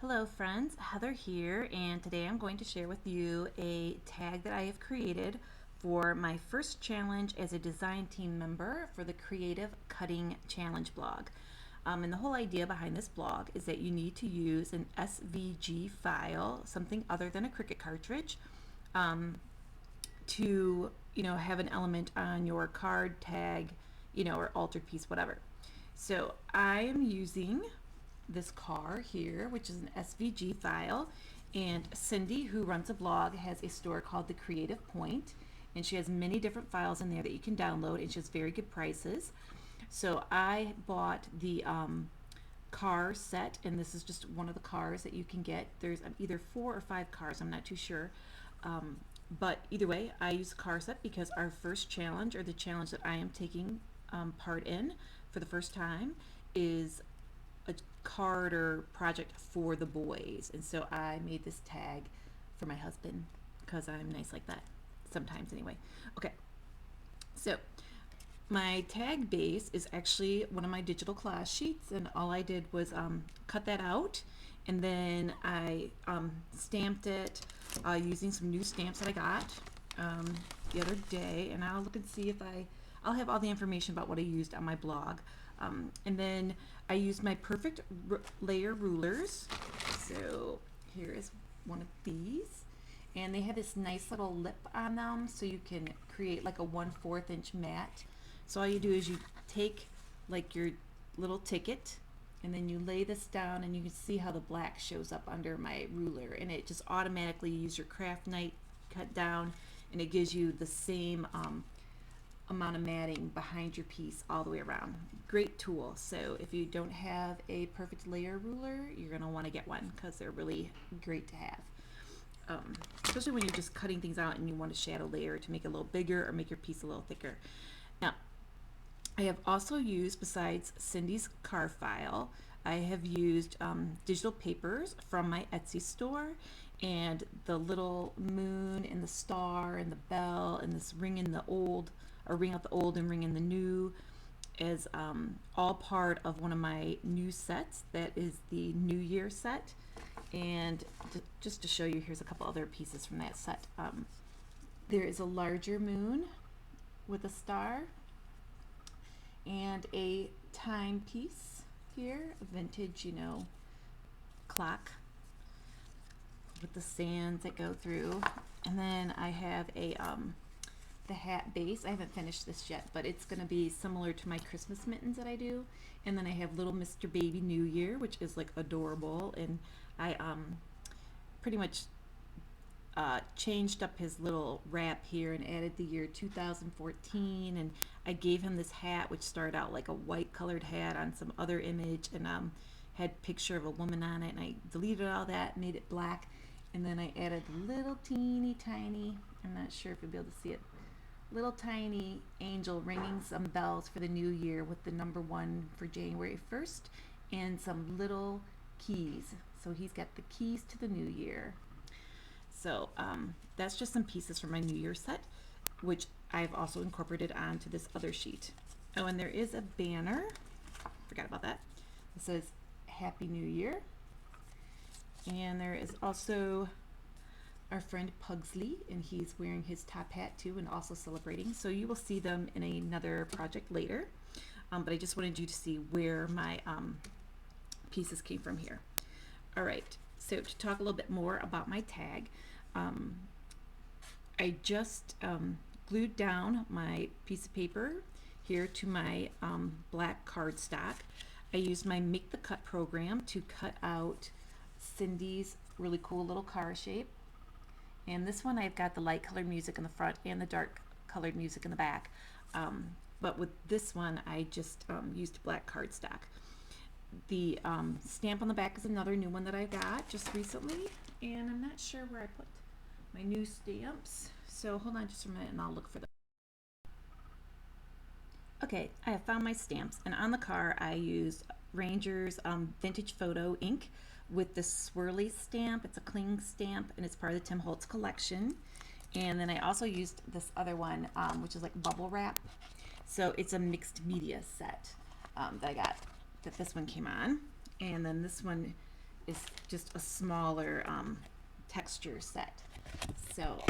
Hello friends, Heather here, and today I'm going to share with you a tag that I have created for my first challenge as a design team member for the Creative Cutting Challenge blog. And the whole idea behind this blog is that you need to use an SVG file, something other than a Cricut cartridge, to have an element on your card, tag, or altered piece, whatever. So I am using this car here, which is an SVG file, and Cindy, who runs a blog, has a store called The Creative Point, and she has many different files in there that you can download, and she has very good prices. So I bought the car set, and this is just one of the cars that you can get. There's either 4 or 5 cars, I'm not too sure. But either way, I use the car set because our first challenge, or the challenge that I am taking part in for the first time, is a card or project for the boys. And so I made this tag for my husband because I'm nice like that sometimes anyway. Okay, so my tag base is actually one of my digital collage sheets, and all I did was cut that out, and then I stamped it using some new stamps that I got the other day, and I'll look and see if I'll have all the information about what I used on my blog. And then I used my perfect layer rulers. So here is one of these, and they have this nice little lip on them, so you can create like a 1/4 inch mat. So all you do is you take like your little ticket, and then you lay this down, and you can see how the black shows up under my ruler, and it just automatically use your craft knife, cut down, and it gives you the same amount of matting behind your piece all the way around. Great tool. So if you don't have a perfect layer ruler, you're going to want to get one because they're really great to have. Especially when you're just cutting things out and you want to shadow layer to make it a little bigger or make your piece a little thicker. Now, I have also used, besides Cindy's car file, I have used digital papers from my Etsy store, and the little moon and the star and the bell and this ring in the old, or ring out the old and ring in the new, is all part of one of my new sets. That is the New Year set. And just to show you, here's a couple other pieces from that set. There is a larger moon with a star, and a timepiece here, a vintage, clock with the sands that go through. And then I have the hat base. I haven't finished this yet, but it's going to be similar to my Christmas mittens that I do. And then I have little Mr. Baby New Year, which is like adorable, and I pretty much changed up his little wrap here and added the year 2014, and I gave him this hat which started out like a white colored hat on some other image, and had a picture of a woman on it, and I deleted all that, made it black, and then I added little teeny tiny, I'm not sure if you'll be able to see it, little tiny angel ringing some bells for the new year with the number 1 for January 1st and some little keys. So he's got the keys to the new year. So that's just some pieces from my New Year set, which I've also incorporated onto this other sheet. Oh, and there is a banner. Forgot about that. It says Happy New Year. And there is also our friend Pugsley, and he's wearing his top hat too and also celebrating. So you will see them in another project later. But I just wanted you to see where my pieces came from here. All right, so to talk a little bit more about my tag, I just glued down my piece of paper here to my black cardstock. I used my Make the Cut program to cut out Cindy's really cool little car shape. And this one I've got the light colored music in the front and the dark colored music in the back. But with this one, I just used black cardstock. The stamp on the back is another new one that I got just recently, and I'm not sure where I put my new stamps, so hold on just a minute and I'll look for them. Okay, I have found my stamps, and on the car I used Ranger's Vintage Photo ink with the swirly stamp. It's a cling stamp, and it's part of the Tim Holtz collection. And then I also used this other one, which is like bubble wrap. So it's a mixed media set that I got, that this one came on. And then this one is just a smaller texture set. So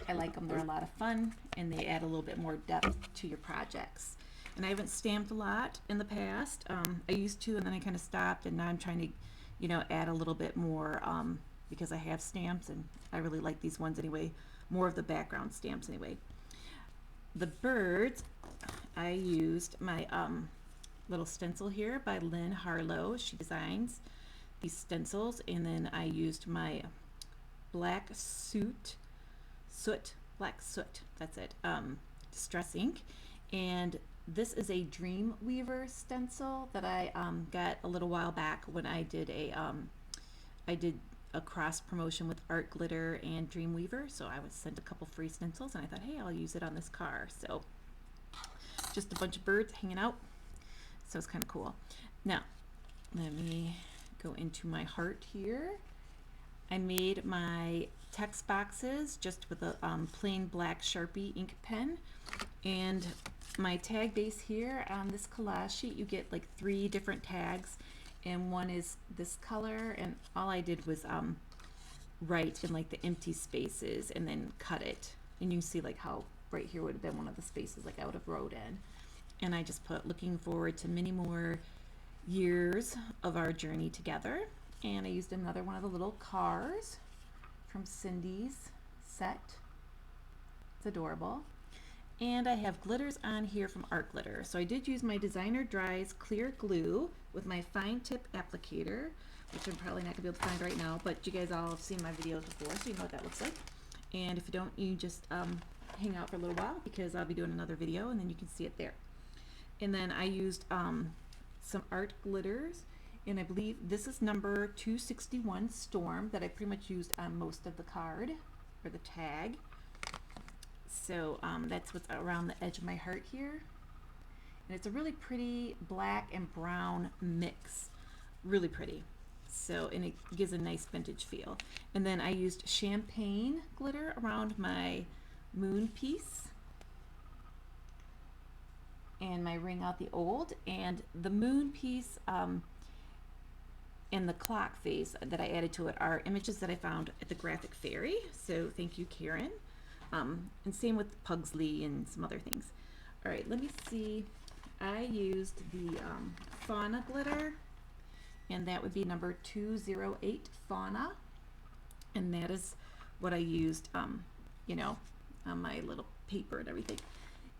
I like them. They're a lot of fun, and they add a little bit more depth to your projects. And I haven't stamped a lot in the past. I used to, and then I kind of stopped, and now I'm trying to, add a little bit more because I have stamps, and I really like these ones anyway. More of the background stamps anyway. The birds, I used my little stencil here by Lynn Harlow. She designs these stencils, and then I used my black black soot, that's it, distress ink. And this is a Dreamweaver stencil that I got a little while back when I did a cross promotion with Art Glitter and Dreamweaver. So I was sent a couple free stencils, and I thought, hey, I'll use it on this car. So just a bunch of birds hanging out. So it's kind of cool. Now, let me go into my heart here. I made my text boxes just with a plain black Sharpie ink pen. And my tag base here on this collage sheet, you get like 3 different tags. And one is this color, and all I did was write in like the empty spaces and then cut it. And you can see like how right here would have been one of the spaces like I would have wrote in. And I just put looking forward to many more years of our journey together. And I used another one of the little cars from Cindy's set. It's adorable. And I have glitters on here from Art Glitter. So I did use my Designer Dries clear glue with my fine tip applicator, which I'm probably not gonna be able to find right now, but you guys all have seen my videos before, so you know what that looks like. And if you don't, you just hang out for a little while, because I'll be doing another video and then you can see it there. And then I used some art glitters, and I believe this is number 261 Storm that I pretty much used on most of the card, or the tag. So that's what's around the edge of my heart here. And it's a really pretty black and brown mix. Really pretty. So, and it gives a nice vintage feel. And then I used champagne glitter around my moon piece and my Ring Out the Old. And the moon piece and the clock face that I added to it are images that I found at the Graphic Fairy. So thank you, Karen. And same with Pugsley and some other things. All right, let me see. I used the Fauna glitter, and that would be number 208 Fauna. And that is what I used, on my little paper and everything.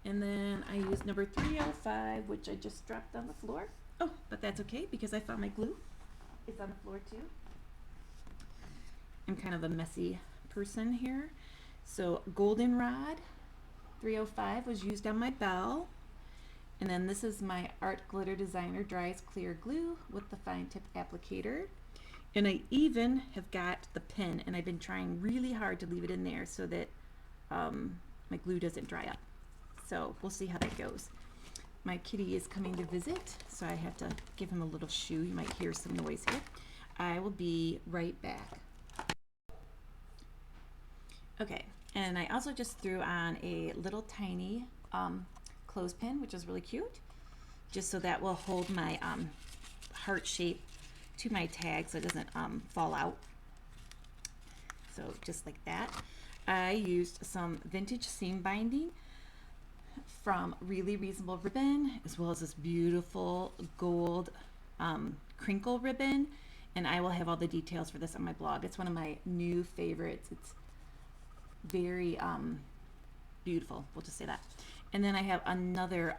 And then I used number 305, which I just dropped on the floor. Oh, but that's okay because I found my glue. It's on the floor too. I'm kind of a messy person here. So Goldenrod 305 was used on my bell. And then this is my Art Glitter Designer Dries Clear Glue with the fine tip applicator. And I even have got the pen, and I've been trying really hard to leave it in there so that my glue doesn't dry up. So we'll see how that goes. My kitty is coming to visit, so I have to give him a little shoo. You might hear some noise here. I will be right back. Okay, and I also just threw on a little tiny clothespin, which is really cute, just so that will hold my heart shape to my tag so it doesn't fall out. So just like that. I used some vintage seam binding from Really Reasonable Ribbon, as well as this beautiful gold crinkle ribbon, and I will have all the details for this on my blog. It's one of my new favorites. It's very beautiful, we'll just say that. And then I have another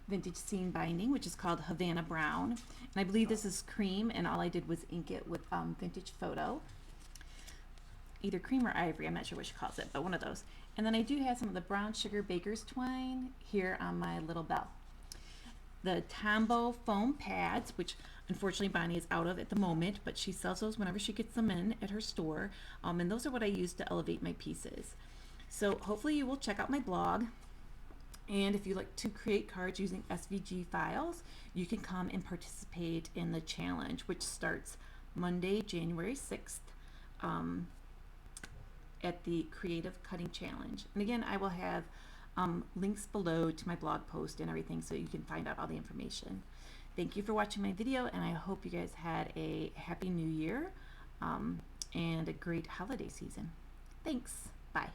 vintage seam binding, which is called Havana Brown, and I believe this is cream, and all I did was ink it with Vintage Photo, either cream or ivory, I'm not sure what she calls it, but one of those. And then I do have some of the brown sugar baker's twine here on my little bell. The Tombow foam pads, which unfortunately Bonnie is out of at the moment, but she sells those whenever she gets them in at her store, and those are what I use to elevate my pieces. So hopefully you will check out my blog, and if you like to create cards using SVG files, you can come and participate in the challenge, which starts Monday, January 6th at the Creative Cutting Challenge. And again, I will have links below to my blog post and everything so you can find out all the information. Thank you for watching my video, and I hope you guys had a happy new year and a great holiday season. Thanks. Bye.